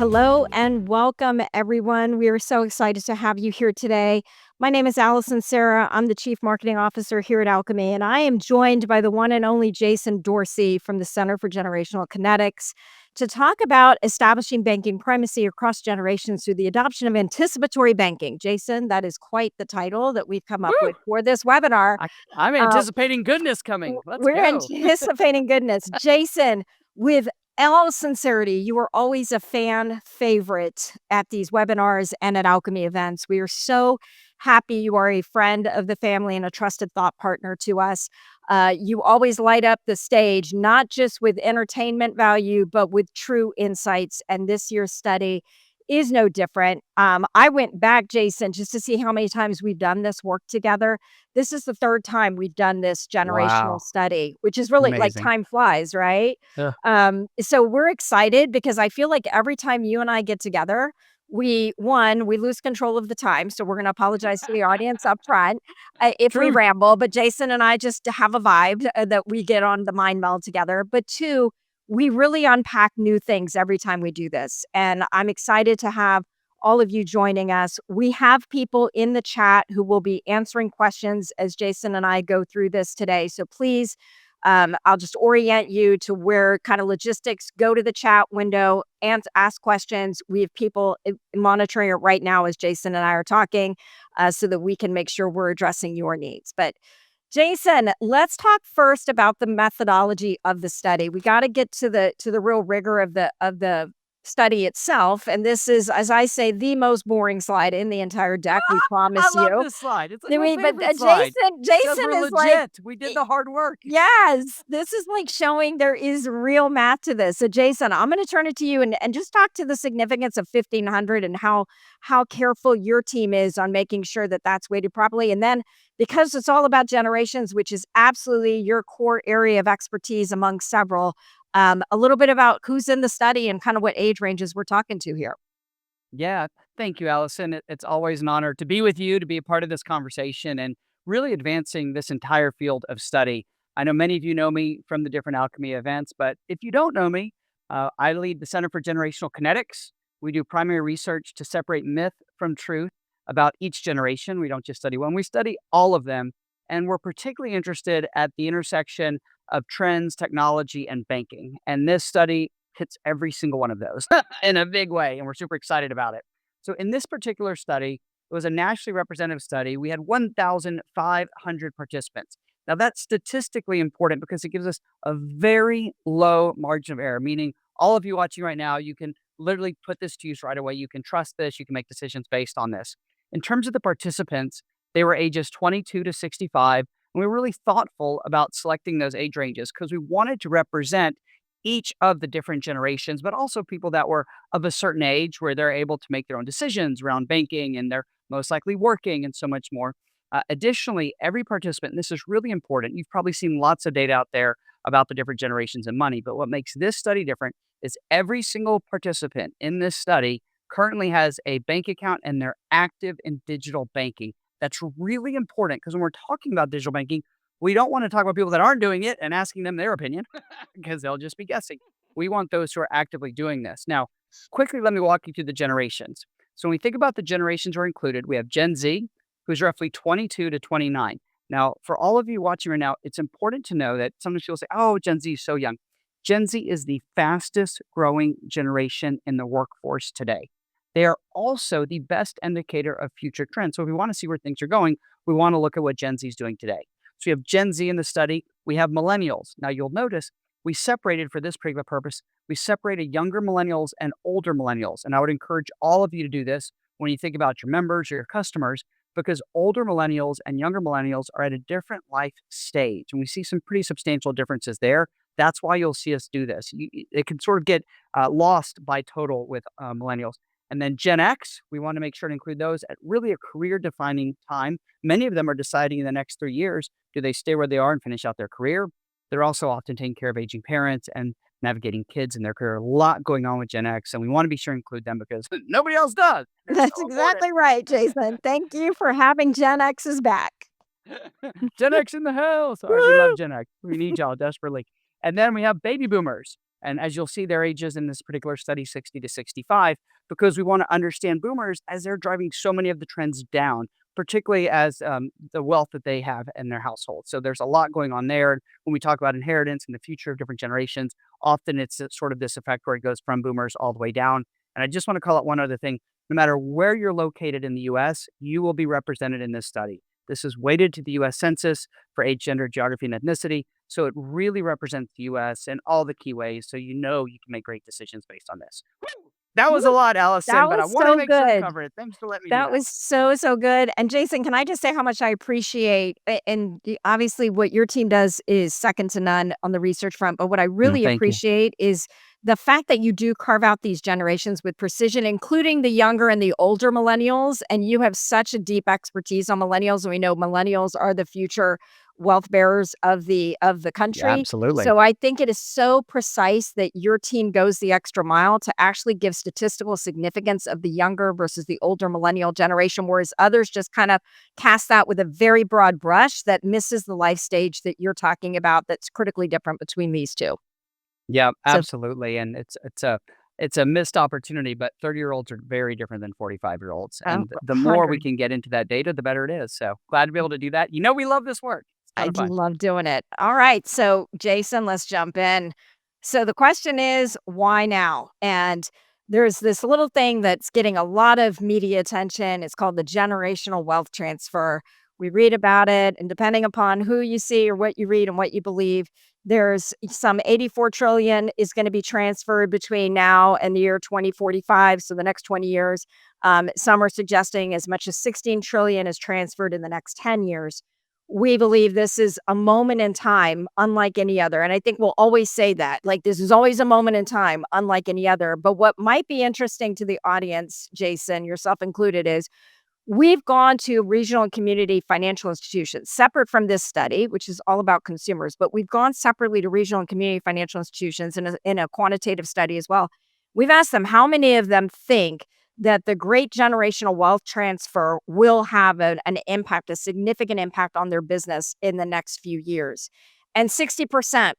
Hello and welcome, everyone. We are so excited to have you here today. My name is Allison Cerra. I'm the Chief Marketing Officer here at Alkami, and I am joined by the one and only Jason Dorsey from the Center for Generational Kinetics to talk about establishing banking primacy across generations through the adoption of anticipatory banking. Jason, that is quite the title that we've come up Woo! with for this webinar. I'm Uh, anticipating goodness coming. Let's we're go. anticipating goodness. Jason, with all sincerity, you are always a fan favorite at these webinars and at Alkami events. We are so happy you are a friend of the family and a trusted thought partner to us. You always light up the stage, not just with entertainment value, but with true insights. And this year's study is no different. I went back, Jason, just to see how many times we've done this work together. This is the third time we've done this generational Wow. study, which is really like Amazing. time flies, right? Ugh. So we're excited because I feel like every time you and I get together, we lose control of the time. So we're going to apologize to the audience up front if we Truth. ramble. But Jason and I just have a vibe that we get on the mind meld together. But two, we really unpack new things every time we do this. And I'm excited to have all of you joining us. We have people in the chat who will be answering questions as Jason and I go through this today. So please, I'll just orient you to where kind of logistics, go to the chat window and ask questions. We have people monitoring it right now as Jason and I are talking so that we can make sure we're addressing your needs. But Jason, let's talk first about the methodology of the study. We got to get to the real rigor of the study itself, and this is, as I say, the most boring slide in the entire deck. We I promise love you. this slide. It's like I my mean, but favorite slide. Jason, Because Jason we're is like, legit. We did the hard work. yes, this is like showing there is real math to this. So, Jason, I'm going to turn it to you and just talk to the significance of 1500 and how careful your team is on making sure that that's weighted properly. And then, because it's all about generations, which is absolutely your core area of expertise among several, a little bit about who's in the study and kind of what age ranges we're talking to here. Yeah. Thank you, Allison. It's always an honor to be with you, to be a part of this conversation and really advancing this entire field of study. I know many of you know me from the different Alchemy events, but if you don't know me, I lead the Center for Generational Kinetics. We do primary research to separate myth from truth about each generation. We don't just study one, we study all of them. And we're particularly interested at the intersection of trends, technology, and banking. And this study hits every single one of those in a big way. And we're super excited about it. So in this particular study, it was a nationally representative study. We had 1,500 participants. Now that's statistically important because it gives us a very low margin of error, meaning all of you watching right now, you can literally put this to use right away. You can trust this. You can make decisions based on this. In terms of the participants, they were ages 22 to 65. And we were really thoughtful about selecting those age ranges because we wanted to represent each of the different generations, but also people that were of a certain age where they're able to make their own decisions around banking and they're most likely working and so much more. Additionally, every participant, and this is really important, you've probably seen lots of data out there about the different generations and money, but what makes this study different is every single participant in this study currently has a bank account and they're active in digital banking. That's really important because when we're talking about digital banking, we don't want to talk about people that aren't doing it and asking them their opinion because they'll just be guessing. We want those who are actively doing this. Now, quickly, let me walk you through the generations. So when we think about the generations are included, we have Gen Z, who's roughly 22 to 29. Now, for all of you watching right now, it's important to know that sometimes people say, oh, Gen Z is so young. Gen Z is the fastest growing generation in the workforce today. They are also the best indicator of future trends. So if we want to see where things are going, we want to look at what Gen Z is doing today. So we have Gen Z in the study. We have millennials. Now you'll notice we separated for this particular purpose. We separated younger millennials and older millennials. And I would encourage all of you to do this when you think about your members or your customers, because older millennials and younger millennials are at a different life stage. And we see some pretty substantial differences there. That's why you'll see us do this. It can sort of get lost by total with millennials. And then Gen X, we want to make sure to include those at really a career defining time. Many of them are deciding in the next 3 years, do they stay where they are and finish out their career? They're also often taking care of aging parents and navigating kids in their career. A lot going on with Gen X, and we want to be sure to include them because nobody else does. They're That's so important. exactly right, Jason. Thank you for having Gen X's back. Gen X in the house. All right, we love Woo! Gen X. We need y'all desperately. And then we have baby boomers. And as you'll see, their ages in this particular study, 60 to 65, because we want to understand boomers as they're driving so many of the trends down, particularly as the wealth that they have in their household. So there's a lot going on there. When we talk about inheritance and the future of different generations, often it's sort of this effect where it goes from boomers all the way down. And I just want to call out one other thing. No matter where you're located in the US, you will be represented in this study. This is weighted to the US Census for age, gender, geography, and ethnicity. So it really represents the US in all the key ways. So you know you can make great decisions based on this. Woo! That was a Woo! lot, That Allison, but I was wanted to so make sure to good. cover it. Thanks for letting me do That that. was so, so good. And Jason, can I just say how much I appreciate obviously what your team does is second to none on the research front, but what I No, really thank you. appreciate is the fact that you do carve out these generations with precision, including the younger and the older millennials, and you have such a deep expertise on millennials, and we know millennials are the future wealth bearers of the Yeah, country. absolutely. So I think it is so precise that your team goes the extra mile to actually give statistical significance of the younger versus the older millennial generation, whereas others just kind of cast that with a very broad brush that misses the life stage that you're talking about that's critically different between these two. Yeah, So, absolutely. And it's a missed opportunity, but 30-year-olds are very different than 45-year-olds. oh, And the more we 100. can get into that data, the better it is. So glad to be able to do that. You know, we love this work. It's a ton I of fun. love doing it. All right. So, Jason, let's jump in. So, the question is, why now? And there's this little thing that's getting a lot of media attention. It's called the generational wealth transfer. We read about it, and depending upon who you see or what you read and what you believe, there's some 84 trillion is going to be transferred between now and the year 2045. So, the next 20 years. Some are suggesting as much as 16 trillion is transferred in the next 10 years. We believe this is a moment in time unlike any other, and I think we'll always say that, like, this is always a moment in time unlike any other, but what might be interesting to the audience, Jason, yourself included, is we've gone to regional and community financial institutions, separate from this study, which is all about consumers, but we've gone separately to regional and community financial institutions in a quantitative study as well. We've asked them how many of them think that the great generational wealth transfer will have an impact, a significant impact on their business in the next few years. And 60%,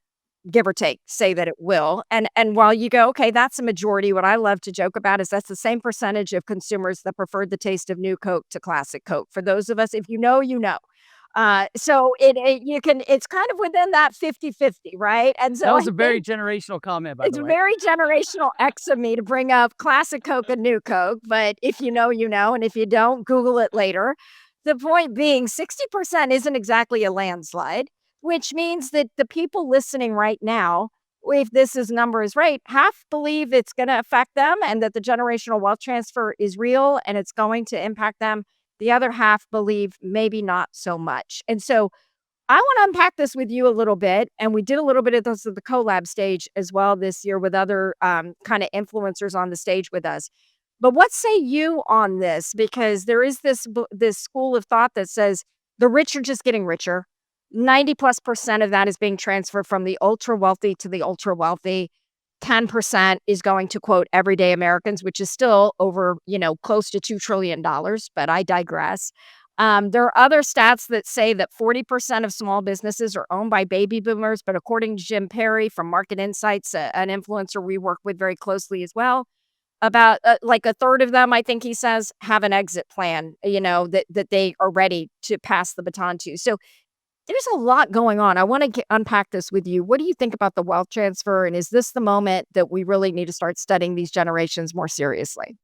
give or take, say that it will. And while you go, okay, that's a majority, what I love to joke about is that's the same percentage of consumers that preferred the taste of new Coke to classic Coke. For those of us, if you know, you know. So you can, it's kind of within that 50-50, right? And That so was I a very think generational comment, by it's the way. very generational X of me to bring up classic Coke and new Coke, but if you know, you know, and if you don't, Google it later. The point being 60% isn't exactly a landslide, which means that the people listening right now, if number is right, half believe it's going to affect them and that the generational wealth transfer is real and it's going to impact them. The other half believe maybe not so much. And so I wanna unpack this with you a little bit, and we did a little bit of this at the collab stage as well this year with other, kinda influencers on the stage with us. But what say you on this? Because there is this school of thought that says the rich are just getting richer. 90 plus percent of that is being transferred from the ultra wealthy to the ultra wealthy. 10% is going to quote everyday Americans, which is still over, close to $2 trillion, but I digress. There are other stats that say that 40% of small businesses are owned by baby boomers, but according to Jim Perry from Market Insights, an influencer we work with very closely as well, about like a third of them, I think he says, have an exit plan, that they are ready to pass the baton to. So there's a lot going on. I want to unpack this with you. What do you think about the wealth transfer? And is this the moment that we really need to start studying these generations more seriously?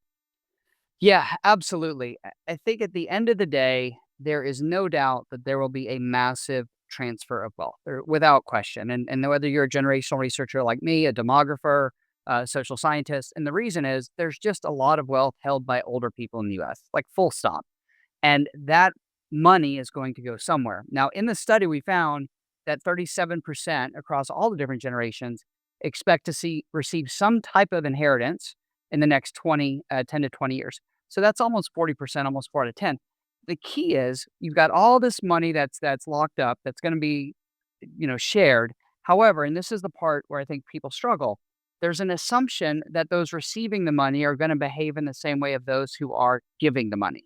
Yeah, absolutely. I think at the end of the day, there is no doubt that there will be a massive transfer of wealth, without question. And whether you're a generational researcher like me, a demographer, a social scientist, and the reason is there's just a lot of wealth held by older people in the US, like full stop. And that money is going to go somewhere. Now, in the study, we found that 37% across all the different generations expect to receive some type of inheritance in the next 10 to 20 years. So that's almost 40%, almost 4 out of 10. The key is you've got all this money that's locked up that's going to be, shared. However, and this is the part where I think people struggle, there's an assumption that those receiving the money are going to behave in the same way of those who are giving the money.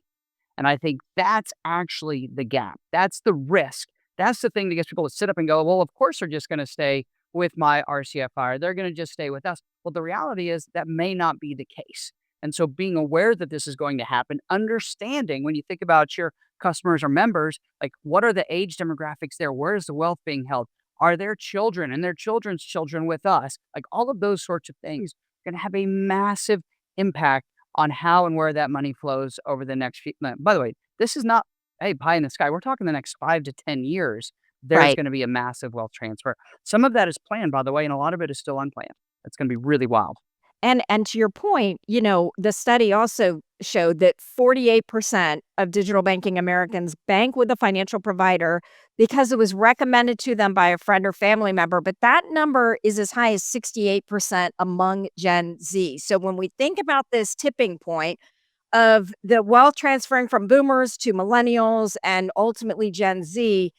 And I think that's actually the gap. That's the risk. That's the thing that gets people to sit up and go, well, of course they're just going to stay with my RCFI, or they're going to just stay with us. Well, the reality is that may not be the case. And so being aware that this is going to happen, understanding when you think about your customers or members, like what are the age demographics there? Where is the wealth being held? Are there children and their children's children with us? Like all of those sorts of things are going to have a massive impact on how and where that money flows over the next few months. By the way, this is not, hey, pie in the sky. We're talking the next 5 to 10 years. There's Right. going to be a massive wealth transfer. Some of that is planned, by the way, and a lot of it is still unplanned. It's going to be really wild. And to your point, the study also showed that 48% of digital banking Americans bank with a financial provider because it was recommended to them by a friend or family member, but that number is as high as 68% among Gen Z. So when we think about this tipping point of the wealth transferring from boomers to millennials and ultimately Gen Z,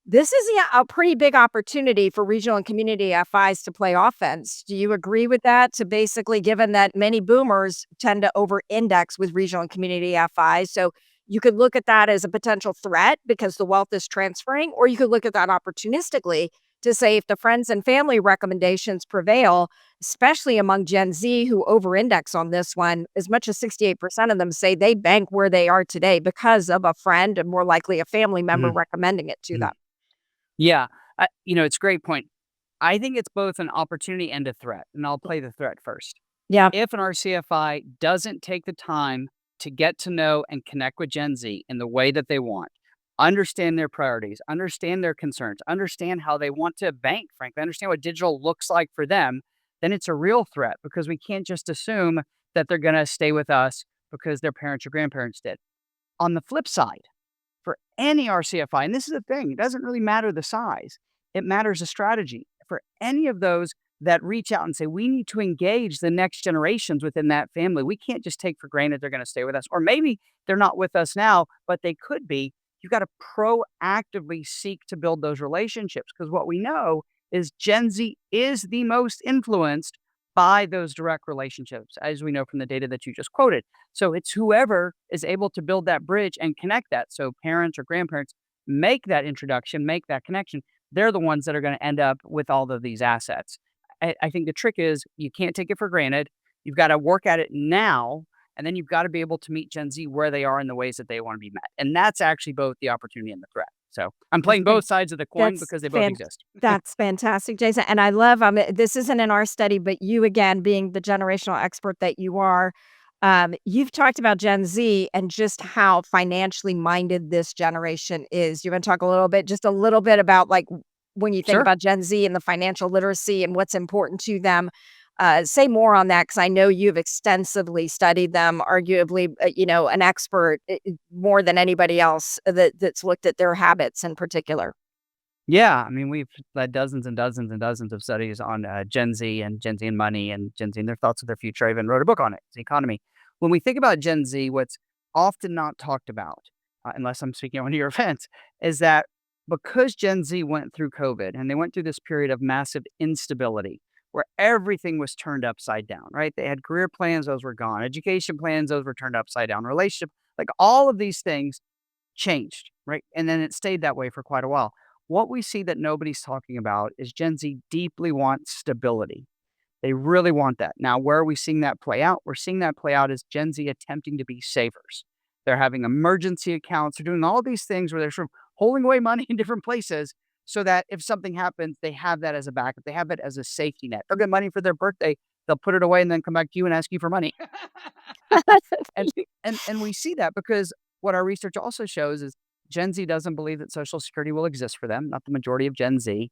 this is a pretty big opportunity for regional and community FIs to play offense. Do you agree with that? To basically, given that many boomers tend to over index with regional and community FIs. So you could look at that as a potential threat because the wealth is transferring, or you could look at that opportunistically to say if the friends and family recommendations prevail, especially among Gen Z who over index on this one, as much as 68% of them say they bank where they are today because of a friend and more likely a family member Mhm, recommending it to them. mhm. Yeah, it's a great point. I think it's both an opportunity and a threat, and I'll play the threat first. Yeah. If an RCFI doesn't take the time to get to know and connect with Gen Z in the way that they want, understand their priorities, understand their concerns, understand how they want to bank, frankly, understand what digital looks like for them, then it's a real threat because we can't just assume that they're going to stay with us because their parents or grandparents did. On the flip side, for any RCFI, and this is the thing, it doesn't really matter the size, it matters the strategy. For any of those that reach out and say, we need to engage the next generations within that family, we can't just take for granted they're going to stay with us. Or maybe they're not with us now, but they could be. You've got to proactively seek to build those relationships because what we know is Gen Z is the most influenced by those direct relationships, as we know from the data that you just quoted. So it's whoever is able to build that bridge and connect that. So parents or grandparents make that introduction, make that connection. They're the ones that are going to end up with all of these assets. I think the trick is you can't take it for granted. You've got to work at it now, and then you've got to be able to meet Gen Z where they are in the ways that they want to be met. And that's actually both the opportunity and the threat. So I'm That's playing fan both sides of the coin that's because they both fan exist. that's fantastic, Jason, and I love, this isn't in our study, but you again being the generational expert that you are, you've talked about Gen Z and just how financially minded this generation is. You wanna talk just a little bit about, like, when you think Sure. about Gen Z and the financial literacy and what's important to them? Say more on that because I know you've extensively studied them, arguably, an expert, more than anybody else that's looked at their habits in particular. Yeah, I mean, we've led dozens and dozens and dozens of studies on Gen Z and money and Gen Z and their thoughts of their future. I even wrote a book on it, the economy. When we think about Gen Z, what's often not talked about, unless I'm speaking at one of your events, is that because Gen Z went through COVID and they went through this period of massive instability where everything was turned upside down, right? They had career plans, those were gone. Education plans, those were turned upside down. Relationship, like all of these things changed, right? And then it stayed that way for quite a while. What we see that nobody's talking about is Gen Z deeply wants stability. They really want that. Now, where are we seeing that play out? We're seeing that play out as Gen Z attempting to be savers. They're having emergency accounts. They're doing all these things where they're sort of holding away money in different places so that if something happens, they have that as a backup. They have it as a safety net. They'll get money for their birthday. They'll put it away and then come back to you and ask you for money. And and we see that because what our research also shows is Gen Z doesn't believe that Social Security will exist for them, not the majority of Gen Z.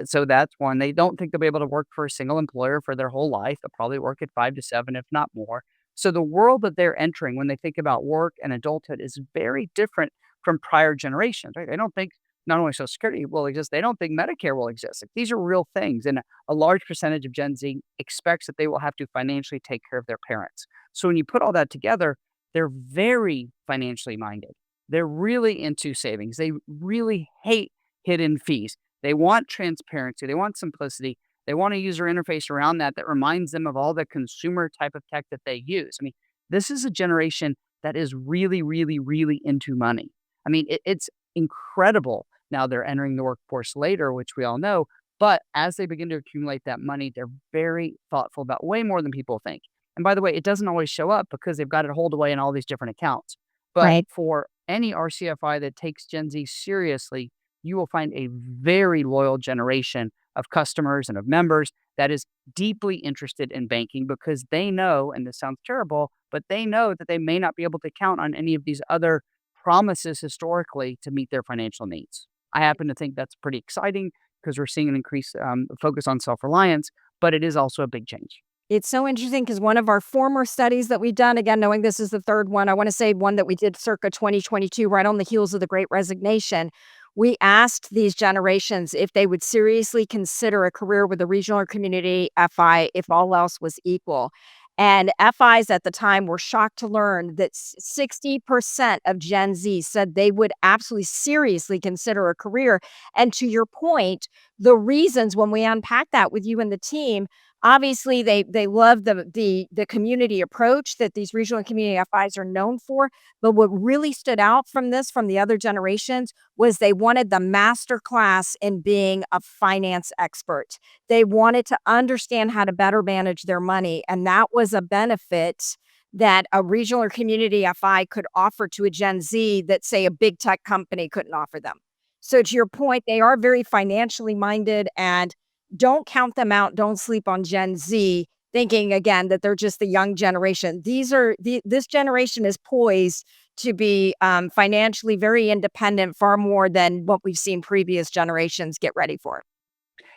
So that's one. They don't think they'll be able to work for a single employer for their whole life. They'll probably work at 5 to 7, if not more. So the world that they're entering when they think about work and adulthood is very different from prior generations, right? They don't think not only Social Security will exist, they don't think Medicare will exist. Like, these are real things. And a large percentage of Gen Z expects that they will have to financially take care of their parents. So when you put all that together, they're very financially minded. They're really into savings. They really hate hidden fees. They want transparency. They want simplicity. They want a user interface around that that reminds them of all the consumer type of tech that they use. I mean, this is a generation that is really, really, really into money. I mean, it's incredible. Now they're entering the workforce later, which we all know, But as they begin to accumulate that money, they're very thoughtful about way more than people think. And by the way, it doesn't always show up because they've got it holed away in all these different accounts. But Right. for any RCFI that takes Gen Z seriously, you will find a very loyal generation of customers and of members that is deeply interested in banking because they know, and this sounds terrible, but they know that they may not be able to count on any of these other promises historically to meet their financial needs. I happen to think that's pretty exciting because we're seeing an increased focus on self reliance, but it is also a big change. It's so interesting because one of our former studies that we've done, again, knowing this is the third one, I want to say one that we did circa 2022, right on the heels of the Great Resignation. We asked these generations if they would seriously consider a career with a regional or community FI if all else was equal. And FIs at the time were shocked to learn that 60% of Gen Z said they would absolutely seriously consider a career. And to your point, the reasons when we unpack that with you and the team, obviously, they love the community approach that these regional and community FIs are known for, but what really stood out from this, from the other generations, was they wanted the master class in being a finance expert. They wanted to understand how to better manage their money, and that was a benefit that a regional or community FI could offer to a Gen Z that, say, a big tech company couldn't offer them. So to your point, they are very financially minded, and don't count them out. Don't sleep on Gen Z, thinking again that they're just the young generation. This generation is poised to be financially very independent, far more than what we've seen previous generations get ready for.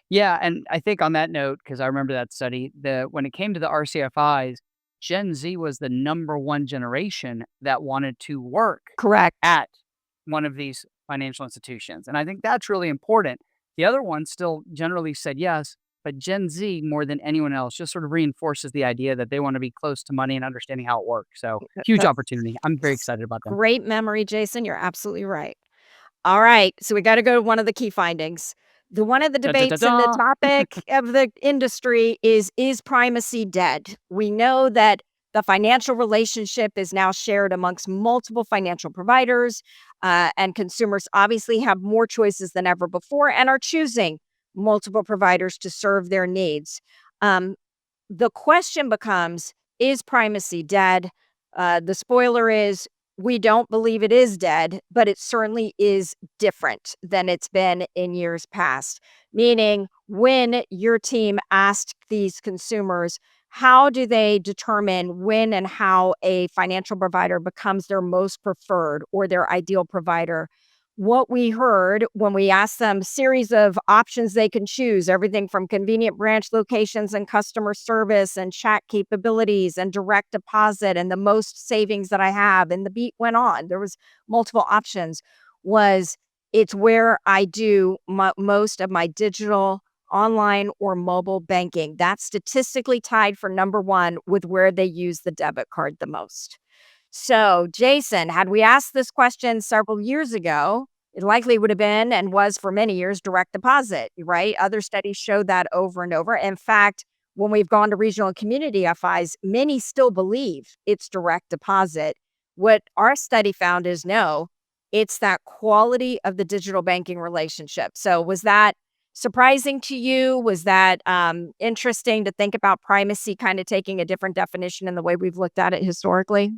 Yeah, and I think on that note, because I remember that study, the when it came to the RCFIs, Gen Z was the number one generation that wanted to work Correct. at one of these financial institutions, and I think that's really important. The other ones still generally said yes, but Gen Z, more than anyone else, just sort of reinforces the idea that they wanna be close to money and understanding how it works, so huge That's opportunity. I'm very excited about them. great memory, Jason. You're absolutely right. All right, so we gotta go to one of the key findings. The one of the Da, da, da, debates and the da. topic of the industry is primacy dead? We know that the financial relationship is now shared amongst multiple financial providers, and consumers obviously have more choices than ever before and are choosing multiple providers to serve their needs. Um, the question becomes, is primacy dead? The spoiler is we don't believe it is dead, but it certainly is different than it's been in years past. Meaning, when your team asked these consumers, how do they determine when and how a financial provider becomes their most preferred or their ideal provider? What we heard when we asked them series of options they can choose, everything from convenient branch locations and customer service and chat capabilities and direct deposit and the most savings that I have, and the beat went on. There was multiple options. Was it's where I do most of my digital, online, or mobile banking. That's statistically tied for number one with where they use the debit card the most. So, Jason, had we asked this question several years ago, it likely would have been and was for many years direct deposit, right? Other studies show that over and over. In fact, when we've gone to regional and community FIs, many still believe it's direct deposit. What our study found is no, it's that quality of the digital banking relationship. So, was that surprising to you? Was that interesting to think about primacy kind of taking a different definition in the way we've looked at it historically?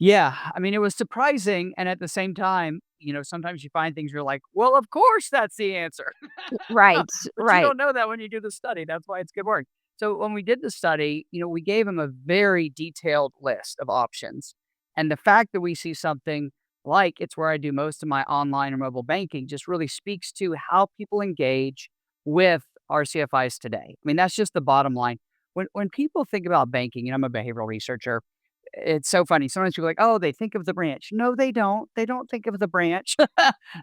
Yeah, I mean, it was surprising, and at the same time, sometimes you find things you're like, "Well, of course that's the answer." Right, But you right. don't know that when you do the study, that's why it's good work. So when we did the study, we gave them a very detailed list of options, and the fact that we see something like it's where I do most of my online or mobile banking just really speaks to how people engage with RCFIs today. I mean, that's just the bottom line. When people think about banking, and I'm a behavioral researcher, it's so funny. Sometimes people are like, "Oh, they think of the branch." No, they don't. They don't think of the branch.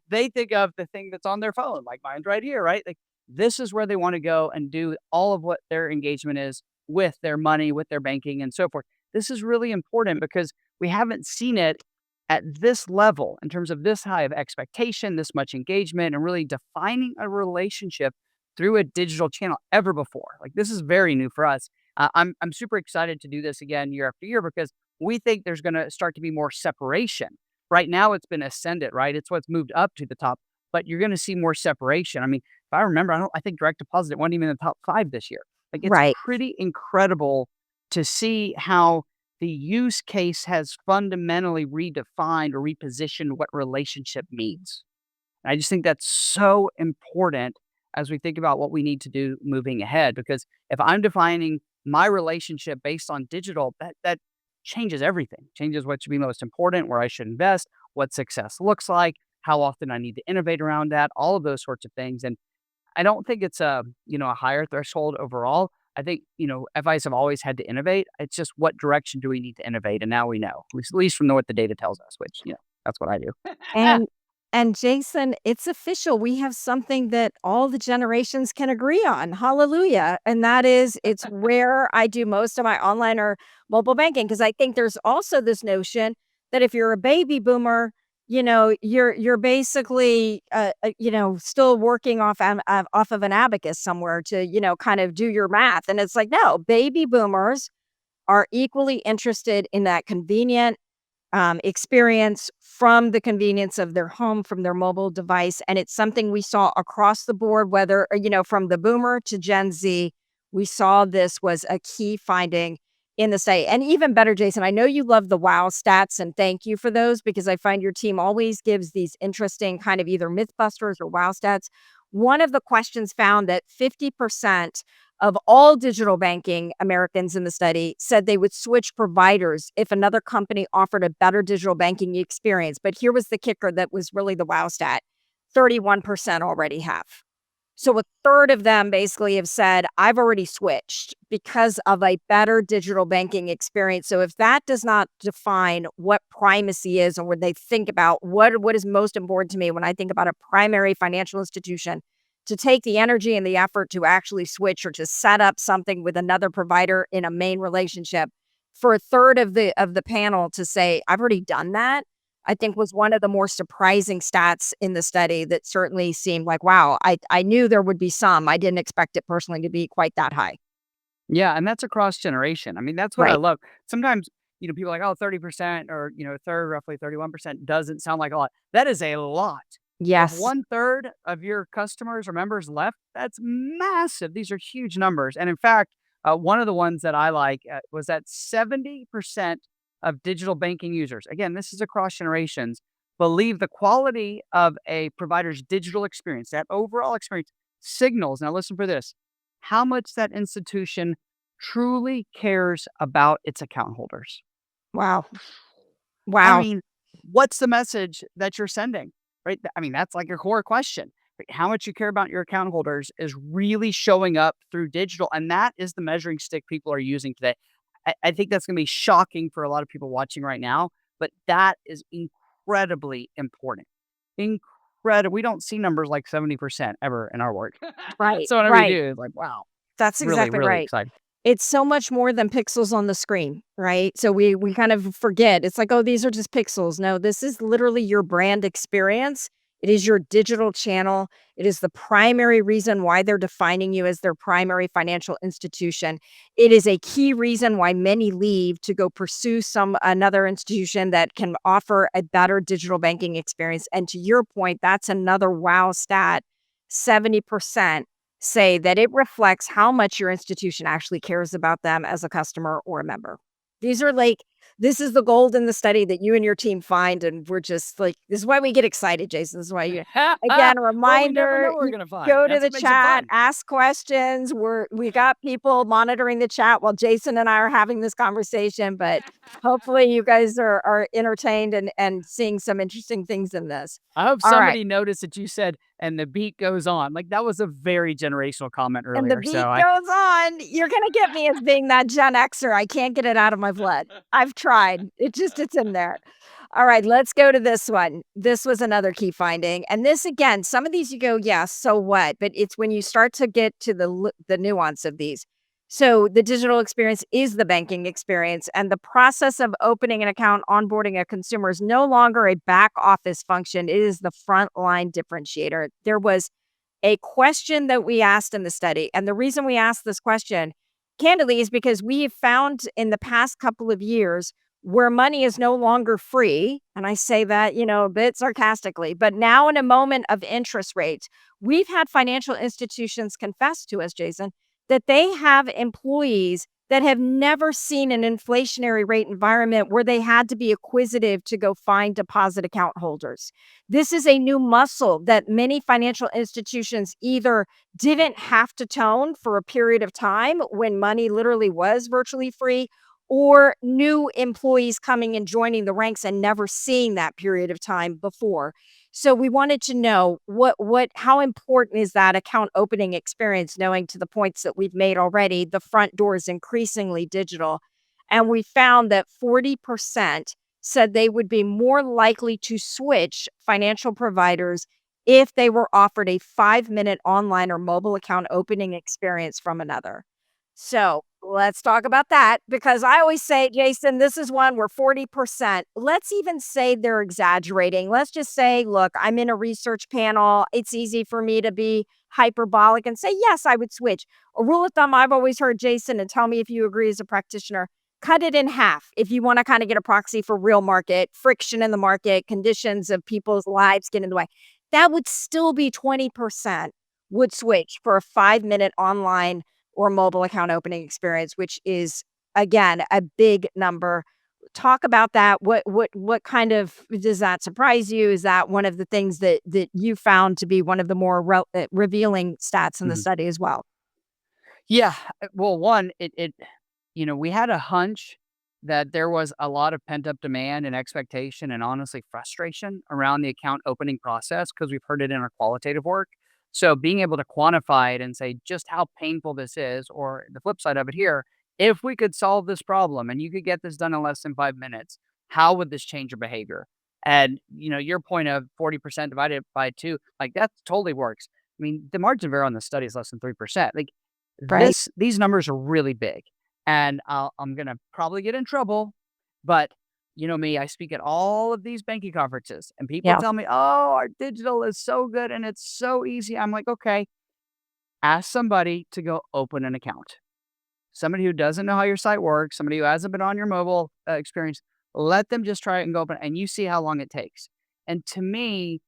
They think of the thing that's on their phone, like mine's right here, right? Like, this is where they wanna go and do all of what their engagement is with their money, with their banking, and so forth. This is really important because we haven't seen it at this level in terms of this high of expectation, this much engagement, and really defining a relationship through a digital channel ever before. Like, this is very new for us. I'm super excited to do this again year after year because we think there's going to start to be more separation. Right now, it's been ascended, right? It's what's moved up to the top. but you're going to see more separation. I mean, if I remember, I think direct deposit wasn't even in the top 5 this year. Like, it's Right. pretty incredible to see how the use case has fundamentally redefined or repositioned what relationship means. And I just think that's so important as we think about what we need to do moving ahead. Because if I'm defining my relationship based on digital, that changes everything. Changes what should be most important, where I should invest, what success looks like, how often I need to innovate around that, all of those sorts of things. And I don't think it's a higher threshold overall. I think, FIs have always had to innovate. It's just what direction do we need to innovate? And now we know, at least from what the data tells us, which, that's what I do. And Jason, it's official. We have something that all the generations can agree on. Hallelujah. And that is it's where I do most of my online or mobile banking because I think there's also this notion that if you're a baby boomer, you're basically still working off of an abacus somewhere to, kind of do your math. And it's like, no, baby boomers are equally interested in that convenient experience from the convenience of their home, from their mobile device. And it's something we saw across the board, whether, from the boomer to Gen Z, we saw this was a key finding in the study. And even better, Jason, I know you love the wow stats, and thank you for those because I find your team always gives these interesting kind of either mythbusters or wow stats. One of the questions found that 50% of all digital banking Americans in the study said they would switch providers if another company offered a better digital banking experience. But here was the kicker that was really the wow stat: 31% already have. So a third of them basically have said, I've already switched because of a better digital banking experience. So if that does not define what primacy is, or when they think about what is most important to me when I think about a primary financial institution, to take the energy and the effort to actually switch or to set up something with another provider in a main relationship, for a third of the panel to say, I've already done that, I think was one of the more surprising stats in the study that certainly seemed like, wow, I knew there would be some. I didn't expect it personally to be quite that high. Yeah, and that's across generation. I mean, that's what I Right. love. Sometimes, people are like, oh, 30% or, a third, roughly 31% doesn't sound like a lot. That is a lot. If Yes. one third of your customers or members left, that's massive. These are huge numbers. And in fact, one of the ones that I like was that 70% of digital banking users, again, this is across generations, believe the quality of a provider's digital experience, that overall experience, signals. Now, listen for this: how much that institution truly cares about its account holders. Wow. I Wow. mean, what's the message that you're sending, right? I mean, that's like your core question. Right? How much you care about your account holders is really showing up through digital. And that is the measuring stick people are using today. I think that's going to be shocking for a lot of people watching right now, but that is incredibly important. Incredible. We don't see numbers like 70% ever in our work. Right. So whenever you Right. do, it's like, wow, That's really, exactly really right. exciting. It's so much more than pixels on the screen, right? So we kind of forget. It's like, "Oh, these are just pixels." No, this is literally your brand experience. It is your digital channel. It is the primary reason why they're defining you as their primary financial institution. It is a key reason why many leave to go pursue some another institution that can offer a better digital banking experience. And to your point, that's another wow stat. 70% say that it reflects how much your institution actually cares about them as a customer or a member. These are like this is the gold in the study that you and your team find, and we're just like, this is why we get excited, Jason. This is why you again, a Well, we never know reminder, what we're you going to find. go to That's the what makes it chat, fun. ask questions. We got people monitoring the chat while Jason and I are having this conversation, but hopefully you guys are entertained and seeing some interesting things in this. I hope All right. somebody noticed that you said, "And the beat goes on." Like, that was a very generational comment And the earlier, so beat I goes on. You're gonna get me as being that Gen Xer. I can't get it out of my blood. I've tried. It's in there. All right, let's go to this one. This was another key finding. And this again, some of these you go, "Yes, so what?" But it's when you start to get to the nuance of these. So, the digital experience is the banking experience, and the process of opening an account, onboarding a consumer is no longer a back office function. It is the frontline differentiator. There was a question that we asked in the study. And the reason we asked this question, candidly, is because we have found in the past couple of years, where money is no longer free. And I say that, a bit sarcastically, but now in a moment of interest rates, we've had financial institutions confess to us, Jason, that they have employees that have never seen an inflationary rate environment where they had to be acquisitive to go find deposit account holders. This is a new muscle that many financial institutions either didn't have to tone for a period of time when money literally was virtually free, or new employees coming and joining the ranks and never seeing that period of time before. So we wanted to know how important is that account opening experience, knowing to the points that we've made already, the front door is increasingly digital. And we found that 40% said they would be more likely to switch financial providers if they were offered a 5-minute online or mobile account opening experience from another. So let's talk about that, because I always say, Jason, this is one where 40%, let's even say they're exaggerating. Let's just say, look, I'm in a research panel. It's easy for me to be hyperbolic and say, yes, I would switch. A rule of thumb I've always heard, Jason, and tell me if you agree as a practitioner, cut it in half if you want to kind of get a proxy for real market, friction in the market, conditions of people's lives get in the way. That would still be 20% would switch for a 5-minute online or mobile account opening experience, which is, again, a big number. Talk about that. What kind of, does that surprise you? Is that one of the things that you found to be one of the more revealing stats in the Mhm. study as well? Yeah. Well, one, we had a hunch that there was a lot of pent-up demand and expectation and honestly frustration around the account opening process because we've heard it in our qualitative work. So being able to quantify it and say just how painful this is, or the flip side of it here, if we could solve this problem and you could get this done in less than 5 minutes, how would this change your behavior? And your point of 40% divided by two, like that totally works. I mean, the margin of error on the study is less than 3%. Like Right? these numbers are really big, and I'm gonna probably get in trouble, but you know me, I speak at all of these banking conferences, and people Yeah. tell me, "Oh, our digital is so good and it's so easy." I'm like, "Okay, ask somebody to go open an account. Somebody who doesn't know how your site works, somebody who hasn't been on your mobile experience, let them just try it and go open, and you see how long it takes." And to me,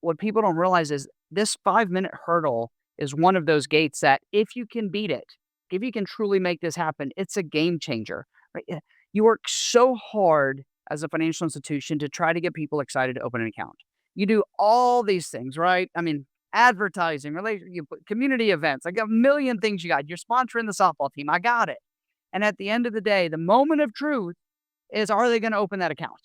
what people don't realize is this 5-minute hurdle is one of those gates that if you can beat it, if you can truly make this happen, it's a game changer, right? You work so hard as a financial institution to try to get people excited to open an account. You do all these things, right? I mean, advertising, you put community events. I got a million things you got. You're sponsoring the softball team. I got it. And at the end of the day, the moment of truth is, are they going to open that account?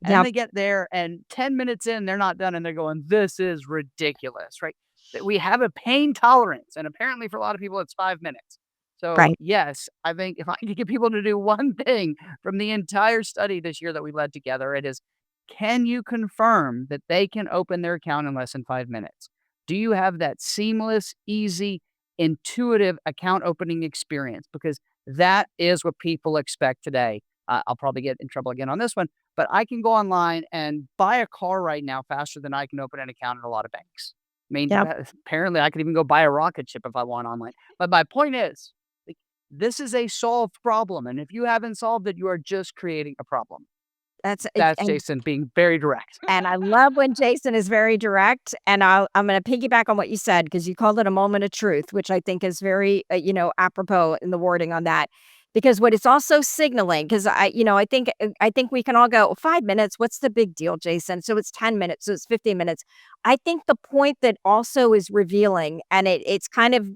And then Yep. they get there and 10 minutes in, they're not done and they're going, "This is ridiculous," right? That we have a pain tolerance, and apparently for a lot of people, it's 5 minutes. So, Right. yes, I think if I could get people to do one thing from the entire study this year that we led together, it is, can you confirm that they can open their account in less than 5 minutes? Do you have that seamless, easy, intuitive account opening experience? Because that is what people expect today. I'll probably get in trouble again on this one, but I can go online and buy a car right now faster than I can open an account at a lot of banks. I mean, Yep. apparently I could even go buy a rocket ship if I want online. But my point is, like, this is a solved problem. And if you haven't solved it, you are just creating a problem. That's That's and Jason being very direct. And I love when Jason is very direct, and I'm gonna piggyback on what you said, because you called it a moment of truth, which I think is very, apropos in the wording on that. Because what it's also signaling, because I think we can all go, 5 minutes, what's the big deal, Jason? So it's 10 minutes, so it's 15 minutes. I think the point that also is revealing, and it's kind of,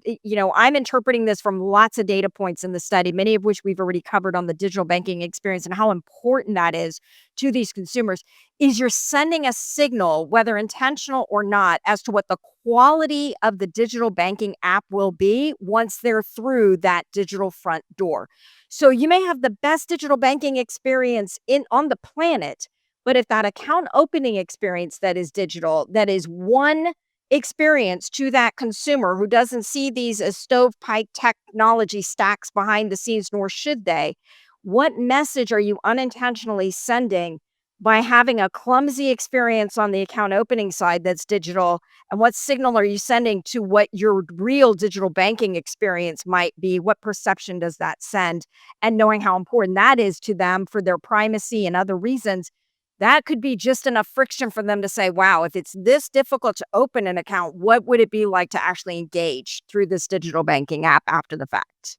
I'm interpreting this from lots of data points in the study, many of which we've already covered on the digital banking experience and how important that is to these consumers, is you're sending a signal, whether intentional or not, as to what the quality of the digital banking app will be once they're through that digital front door. So you may have the best digital banking experience in on the planet, but if that account opening experience that is digital, that is one experience to that consumer who doesn't see these as stovepipe technology stacks behind the scenes, nor should they, what message are you unintentionally sending by having a clumsy experience on the account opening side that's digital, and what signal are you sending to what your real digital banking experience might be? What perception does that send? And knowing how important that is to them for their primacy and other reasons, that could be just enough friction for them to say, wow, if it's this difficult to open an account, what would it be like to actually engage through this digital banking app after the fact?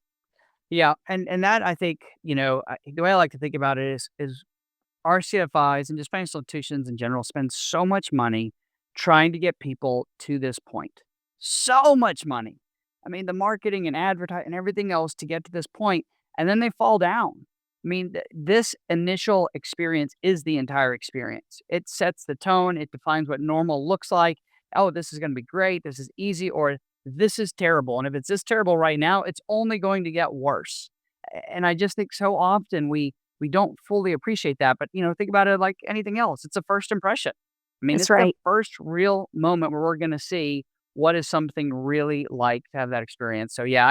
Yeah, and that I think, the way I like to think about it is our CFIs and just financial institutions in general spend so much money trying to get people to this point. So much money. I mean, the marketing and advertising and everything else to get to this point, and then they fall down. I mean, this initial experience is the entire experience. It sets the tone, it defines what normal looks like. Oh, this is going to be great. This is easy, or this is terrible. And if it's this terrible right now, it's only going to get worse. And I just think so often we don't fully appreciate that, but, think about it like anything else. It's a first impression. I mean, That's it's the right. first real moment where we're gonna see what is something really like to have that experience. So, yeah,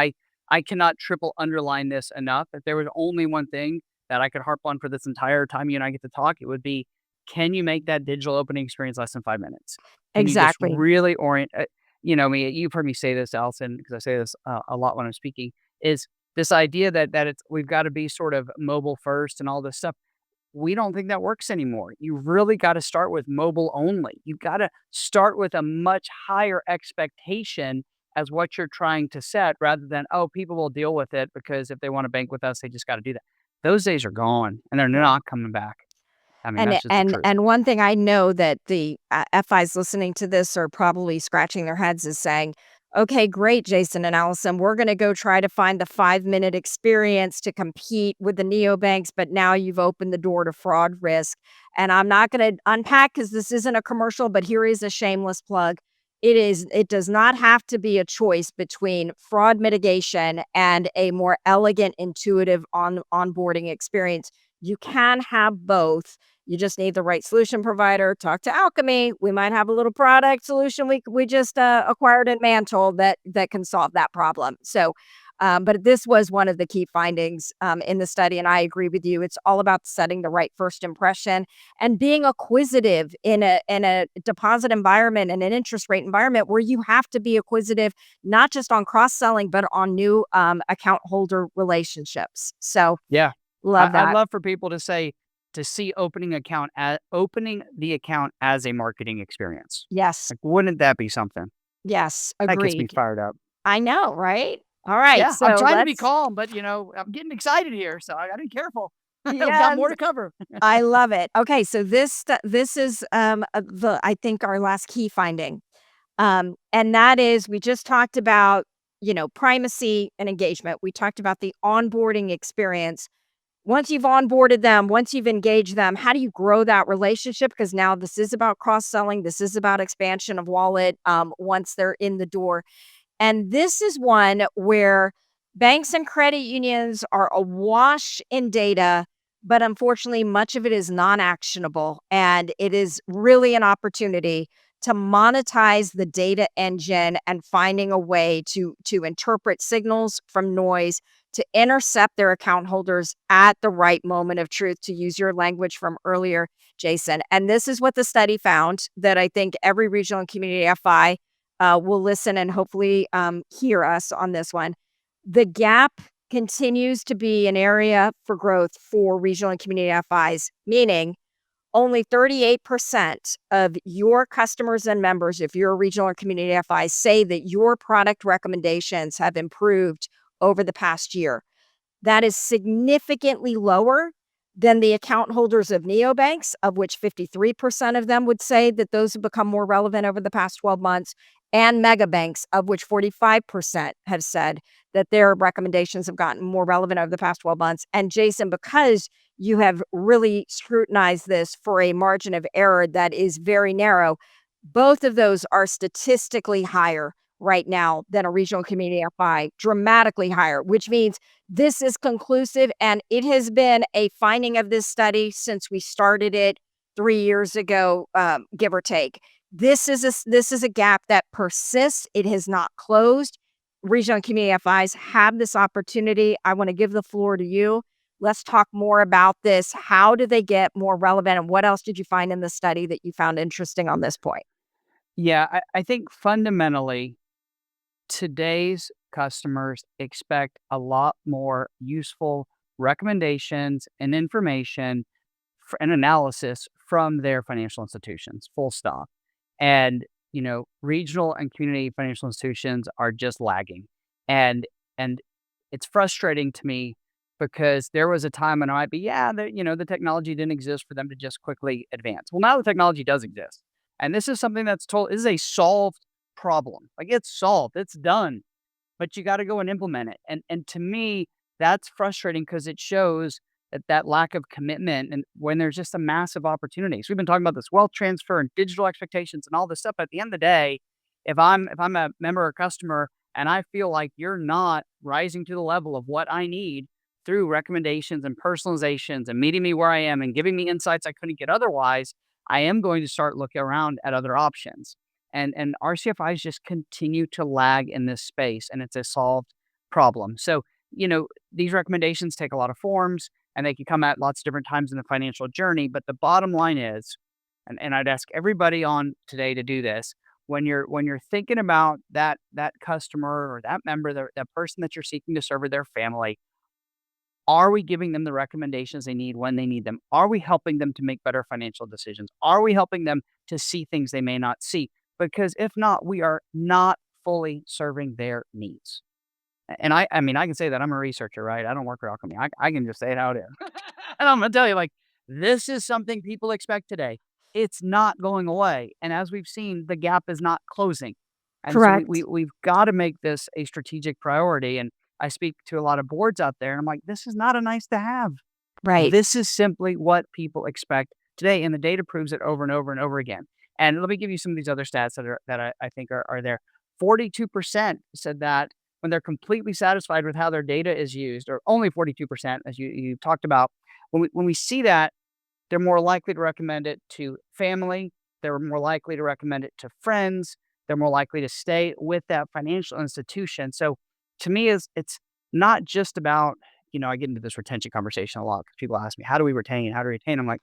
I cannot triple underline this enough. If there was only one thing that I could harp on for this entire time you and I get to talk, it would be, can you make that digital opening experience less than 5 minutes? Can you just Exactly. really orient you've heard me say this, Allison, because I say this, a lot when I'm speaking, is this idea that it's we've gotta be sort of mobile first and all this stuff. We don't think that works anymore. You really gotta start with mobile only. You gotta start with a much higher expectation as what you're trying to set rather than, "Oh, people will deal with it because if they wanna bank with us, they just gotta do that." Those days are gone, and they're Yeah. not coming back. I mean, And that's just the and truth. and one thing I know that the, FIs listening to this are probably scratching their heads is saying, "Okay, great, Jason and Allison, we're gonna go try to find the five-minute experience to compete with the neobanks, but now you've opened the door to fraud risk." And I'm not gonna unpack because this isn't a commercial, but here is a shameless plug. It does not have to be a choice between fraud mitigation and a more elegant, intuitive onboarding experience. You can have both. You just need the right solution provider. Talk to Alkami. We might have a little product solution we just acquired in Mantle that can solve that problem. So, but this was one of the key findings in the study, and I agree with you. It's all about setting the right first impression and being acquisitive in a deposit environment and an interest rate environment where you have to be acquisitive, not just on cross selling, but on new account holder relationships. So, Yeah. love I'd that. love for people to see opening the account as a marketing experience. Yes. Like, wouldn't that be something? Yes, That gets me agreed. fired up. I know, right? All right, Yeah, I'm so trying to be let's calm, but, I'm getting excited here, so I gotta be careful. I've got yes, more to cover. I love it. Okay, so this is, the I think our last key finding, and that is we just talked about, primacy and engagement. We talked about the onboarding experience. Once you've onboarded them, once you've engaged them, how do you grow that relationship? Because now this is about cross-selling, this is about expansion of wallet, once they're in the door. And this is one where banks and credit unions are awash in data, but unfortunately, much of it is non actionable. And it is really an opportunity to monetize the data engine and finding a way to interpret signals from noise to intercept their account holders at the right moment of truth, to use your language from earlier, Jason. And this is what the study found that I think every regional and community FI will listen and hopefully hear us on this one. The gap continues to be an area for growth for regional and community FIs, meaning only 38% of your customers and members, if you're a regional or community FI, say that your product recommendations have improved over the past year. That is significantly lower than the account holders of neobanks, of which 53% of them would say that those have become more relevant over the past 12 months, and mega banks, of which 45% have said that their recommendations have gotten more relevant over the past 12 months. And Jason, because you have really scrutinized this for a margin of error that is very narrow, both of those are statistically higher right now than a regional community FI, dramatically higher, which means this is conclusive, and it has been a finding of this study since we started it 3 years ago, give or take. This is a gap that persists. It has not closed. Regional and community FIs have this opportunity. I wanna give the floor to you. Let's talk more about this. How do they get more relevant? And what else did you find in the study that you found interesting on this point? Yeah, I think fundamentally, today's customers expect a lot more useful recommendations and information and analysis from their financial institutions, full stop. And, regional and community financial institutions are just lagging. And and it's frustrating to me because there was a time when I might be, yeah, the technology didn't exist for them to just quickly advance. Well, now the technology does exist. And this is something this is a solved problem. Like it's solved, it's done, but you gotta go and implement it. And to me, that's frustrating because it shows that lack of commitment and when there's just a massive opportunity. So we've been talking about this wealth transfer and digital expectations and all this stuff. At the end of the day, if I'm a member or customer and I feel like you're not rising to the level of what I need through recommendations and personalizations and meeting me where I am and giving me insights I couldn't get otherwise, I am going to start looking around at other options. And RCFIs just continue to lag in this space, and it's a solved problem. So, these recommendations take a lot of forms and they can come at lots of different times in the financial journey. But the bottom line is, and I'd ask everybody on today to do this, when you're thinking about that customer or that member, that person that you're seeking to serve or their family, are we giving them the recommendations they need when they need them? Are we helping them to make better financial decisions? Are we helping them to see things they may not see? Because if not, we are not fully serving their needs. And I mean, I can say that I'm a researcher, right? I don't work for Alkami. I can just say it how it is. And I'm gonna tell you, like, this is something people expect today. It's not going away. And as we've seen, the gap is not closing. And so Correct. we've got to make this a strategic priority. And I speak to a lot of boards out there, and I'm like, this is not a nice to have. Right. This is simply what people expect today. And the data proves it over and over and over again. And let me give you some of these other stats that I think are there. 42% said that when they're completely satisfied with how their data is used, or only 42%, as you talked about, when we see that, they're more likely to recommend it to family, they're more likely to recommend it to friends, they're more likely to stay with that financial institution. So to me, it's not just about, I get into this retention conversation a lot because people ask me, how do we retain? How do we retain? I'm like,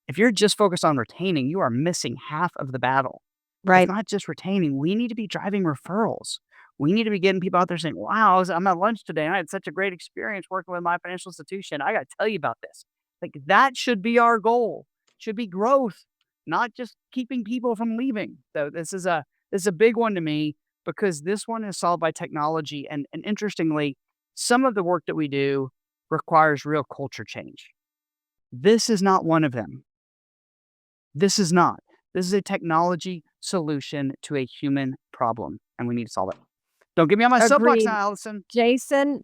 if you're just focused on retaining, you are missing half of the battle. It's Right. not just retaining. We need to be driving referrals. We need to be getting people out there saying, wow, I'm at lunch today and I had such a great experience working with my financial institution. I got to tell you about this. Like that should be our goal. Should be growth, not just keeping people from leaving. So this is a big one to me because this one is solved by technology. And interestingly, some of the work that we do requires real culture change. This is not one of them. This is not. This is a technology solution to a human problem, and we need to solve it. Don't get me on my soapbox now, Agreed. Allison.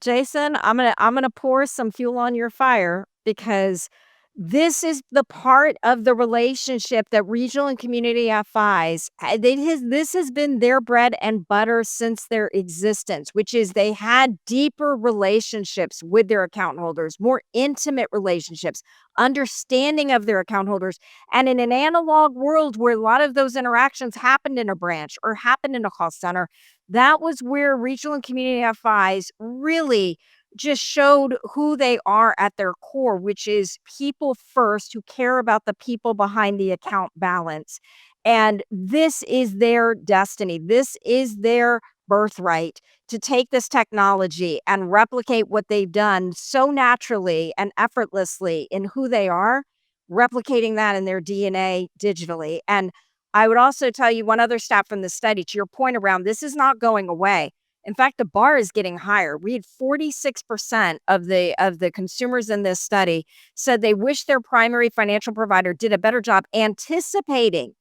Jason, I'm gonna pour some fuel on your fire because this is the part of the relationship that regional and community FIs, this has been their bread and butter since their existence, which is they had deeper relationships with their account holders, more intimate relationships, understanding of their account holders. And in an analog world where a lot of those interactions happened in a branch or happened in a call center, that was where regional and community FIs really just showed who they are at their core, which is people first who care about the people behind the account balance. And this is their destiny. This is their birthright to take this technology and replicate what they've done so naturally and effortlessly in who they are, replicating that in their DNA digitally. And I would also tell you one other stat from the study to your point around this is not going away. In fact, the bar is getting higher. We had 46% of the consumers in this study said they wish their primary financial provider did a better job anticipating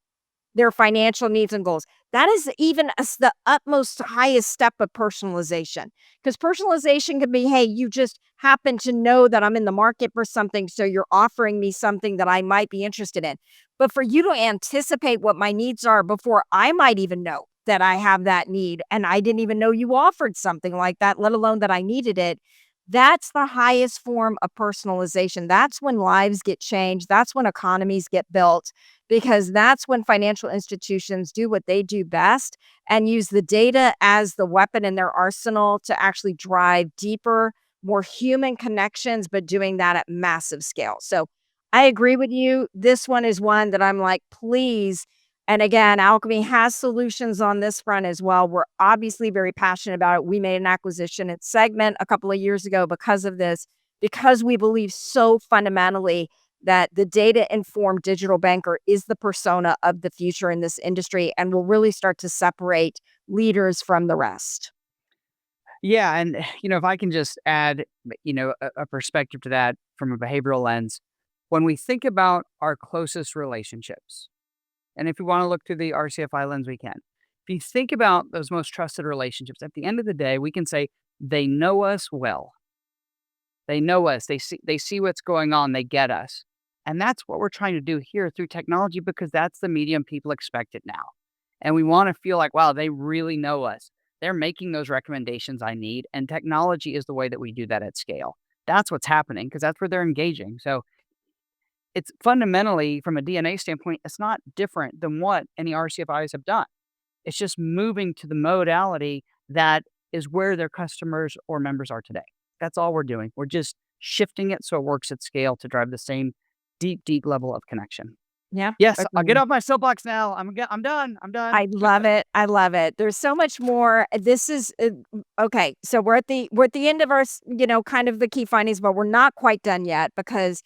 their financial needs and goals. That is even as the utmost highest step of personalization. Because personalization can be, hey, you just happen to know that I'm in the market for something, so you're offering me something that I might be interested in. But for you to anticipate what my needs are before I might even know that I have that need, and I didn't even know you offered something like that, let alone that I needed it. That's the highest form of personalization. That's when lives get changed. That's when economies get built because that's when financial institutions do what they do best and use the data as the weapon in their arsenal to actually drive deeper, more human connections, but doing that at massive scale. So I agree with you. This one is one that I'm like, please. And again, Alchemy has solutions on this front as well. We're obviously very passionate about it. We made an acquisition at Segment a couple of years ago because of this, because we believe so fundamentally that the data informed digital banker is the persona of the future in this industry and will really start to separate leaders from the rest. Yeah, and if I can just add, a perspective to that from a behavioral lens, when we think about our closest relationships, and if we want to look through the RCFI lens, we can. If you think about those most trusted relationships, at the end of the day, we can say they know us well. They know us. They see what's going on. They get us. And that's what we're trying to do here through technology because that's the medium people expect it now. And we want to feel like, wow, they really know us. They're making those recommendations I need. And technology is the way that we do that at scale. That's what's happening because that's where they're engaging. So it's fundamentally, from a DNA standpoint, it's not different than what any RCFIs have done. It's just moving to the modality that is where their customers or members are today. That's all we're doing. We're just shifting it so it works at scale to drive the same deep, deep level of connection. Yeah. Yes, I'll get Agreed. off my soapbox now. I'm done. I'm done. I love it. I love it. There's so much more. This is okay. So we're at the end of our, kind of the key findings, but we're not quite done yet because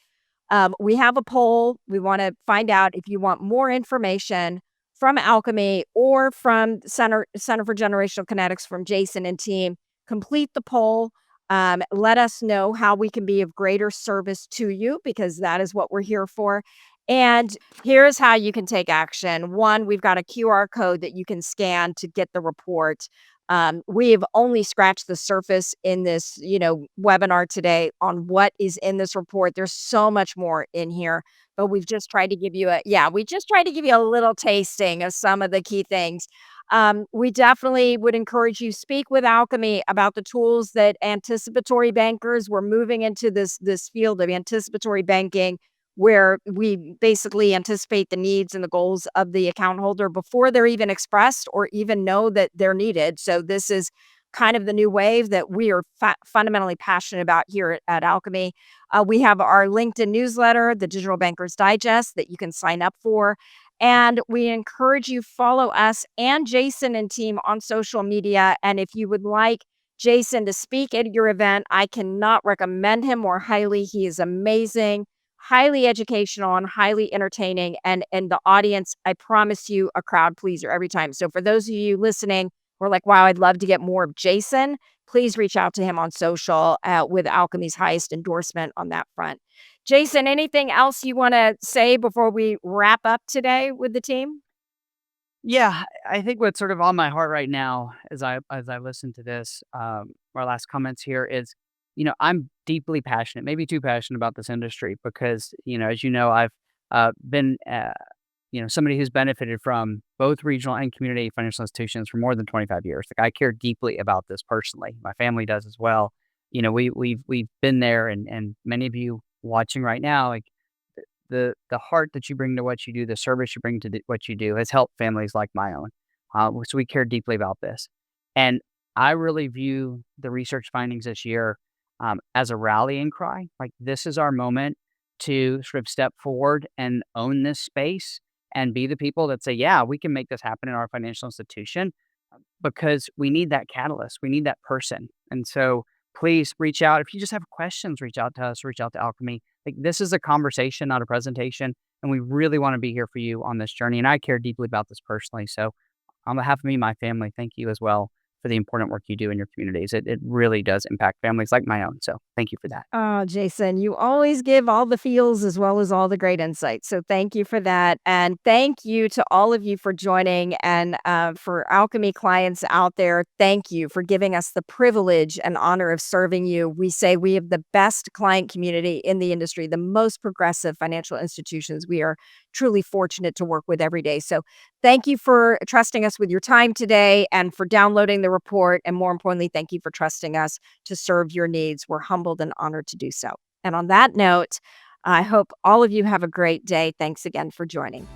we have a poll. We want to find out if you want more information from Alchemy or from Center for Generational Kinetics from Jason and team. Complete the poll. Let us know how we can be of greater service to you because that is what we're here for. And here's how you can take action. One, we've got a QR code that you can scan to get the report. We have only scratched the surface in this, webinar today on what is in this report. There's so much more in here, but we've just tried to give you we just tried to give you a little tasting of some of the key things. We definitely would encourage you speak with Alchemy about the tools that anticipatory bankers were moving into this field of anticipatory banking where we basically anticipate the needs and the goals of the account holder before they're even expressed or even know that they're needed. So this is kind of the new wave that we are fundamentally passionate about here at Alchemy. We have our LinkedIn newsletter, the Digital Bankers Digest, that you can sign up for. And we encourage you follow us and Jason and team on social media. And if you would like Jason to speak at your event, I cannot recommend him more highly. He is amazing, highly educational and highly entertaining, and the audience, I promise you, a crowd pleaser every time. So for those of you listening, we're like, wow, I'd love to get more of Jason. Please reach out to him on social with Alchemy's highest endorsement on that front. Jason, anything else you want to say before we wrap up today with the team? Yeah, I think what's sort of on my heart right now as I listen to this, our last comments here is, I'm deeply passionate, maybe too passionate about this industry because, as you know, I've been, somebody who's benefited from both regional and community financial institutions for more than 25 years. Like I care deeply about this personally. My family does as well. We've been there, and many of you watching right now, like the heart that you bring to what you do, the service you bring to what you do has helped families like my own. So we care deeply about this. And I really view the research findings this year as a rallying cry. Like this is our moment to sort of step forward and own this space and be the people that say, yeah, we can make this happen in our financial institution because we need that catalyst. We need that person. And so please reach out. If you just have questions, reach out to us, reach out to Alchemy. Like this is a conversation, not a presentation. And we really want to be here for you on this journey. And I care deeply about this personally. So on behalf of me, and my family, thank you as well for the important work you do in your communities. It really does impact families like my own. So thank you for that. Oh, Jason, you always give all the feels as well as all the great insights. So thank you for that. And thank you to all of you for joining. And for Alchemy clients out there, thank you for giving us the privilege and honor of serving you. We say we have the best client community in the industry, the most progressive financial institutions we are truly fortunate to work with every day. So thank you for trusting us with your time today and for downloading the report. And more importantly, thank you for trusting us to serve your needs. We're humbled and honored to do so. And on that note, I hope all of you have a great day. Thanks again for joining.